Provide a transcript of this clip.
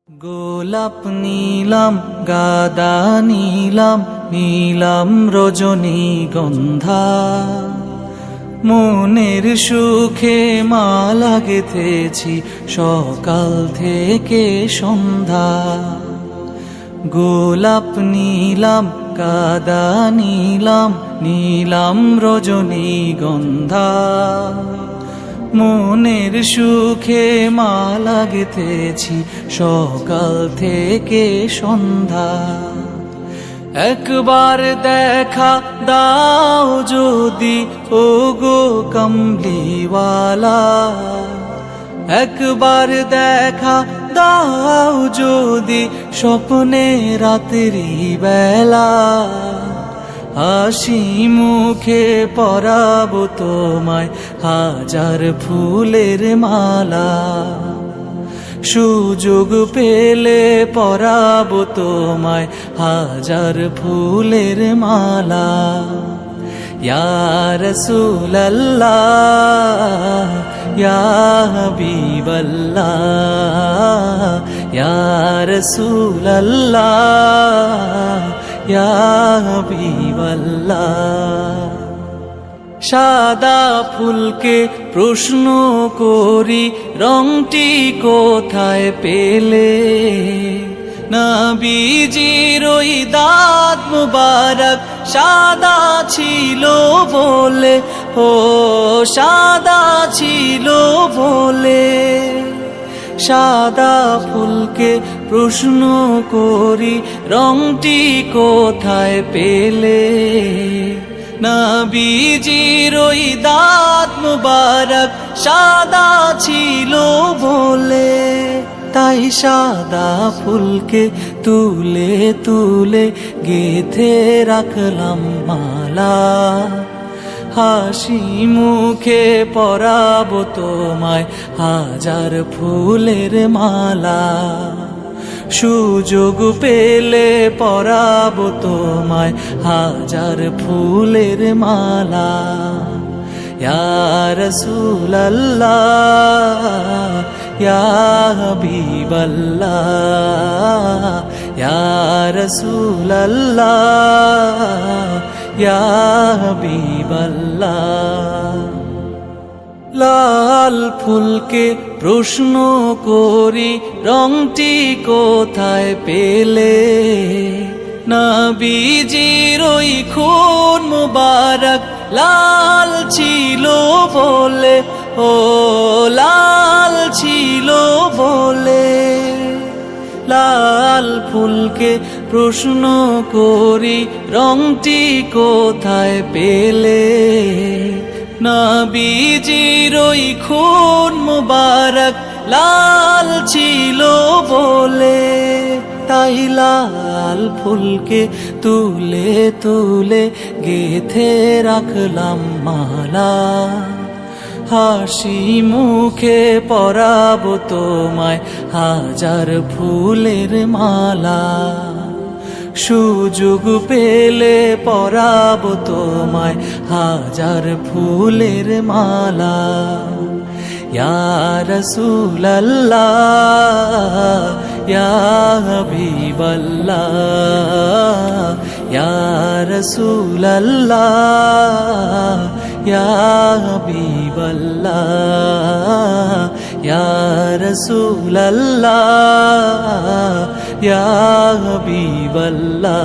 গোলাপ নীলাম গাদা নীলাম নীলাম রজনীগন্ধা, মনের সুখে মালা গেঁথেছি সকাল থেকে সন্ধ্যা। গোলাপ নীলাম গাদা নীলাম নীলাম রজনীগন্ধা, মনের সুখে মালা গেঁথেছি সকাল থেকে সন্ধ্যা। একবার দেখা দাও যদি ওগো কমলিওয়ালা, একবার দেখা দাও যদি স্বপ্নে রাত্রি বেলা, হাসি মুখে পরাবো তোমায় হাজার ফুলের মালা। সুযোগ পেলে পরাবো তোমায় হাজার ফুলের মালা। ইয়া রাসূলুল্লাহ ইয়া হাবিবাল্লাহ, ইয়া রাসূলুল্লাহ ইয়া হাবিবাল্লাহ। সাদা ফুলকে প্রশ্ন করি রংটি কোথায় পেলে, নবীজির ওই দাঁত মুবারক সাদা ছিল বলে, ও সাদা ছিল বলে। সাদা ফুলকে প্রশ্ন করি রংটি কোথায় পেলে, নবীজির ওই দাঁত মুবারক সাদা ছিল বলে। তাই সাদা ফুলকে তুলে তুলে গেঁথে রাখলাম মালা, হাসি মুখে পরাবো তোমায় হাজার ফুলের মালা। সুযোগ পেলে পরাবো তোমায় হাজার ফুলের মালা। ইয়া রাসূলুল্লাহ ইয়া হাবিবাল্লাহ, ইয়া রাসূলুল্লাহ ইয়া হাবিবাল্লাহ। লাল ফুলকে প্রশ্ন করি রংটি কোথায় পেলে, নবীজির ওই খুন মুবারক লাল ছিল বলে, ও লাল ছিল বলে। লাল ফুলকে প্রশ্ন করি রংটি কোথায় পেলে, নবীজির ওই খুন মুবারক লাল ছিল বলে। তাই লাল ফুলকে তুলে তুলে গেঁথে রাখলাম মালা, হাসি মুখে পরাবো তোমায় হাজার ফুলের মালা। সুযোগ পেলে পরাবো তোমায় হাজার ফুলের মালা। ইয়া রাসূলুল্লাহ ইয়া হাবিবাল্লাহ, ইয়া রাসূলুল্লাহ ইয়া হাবিবাল্লাহ, ইয়া রাসূলুল্লাহ ইয়া হাবিবাল্লাহ।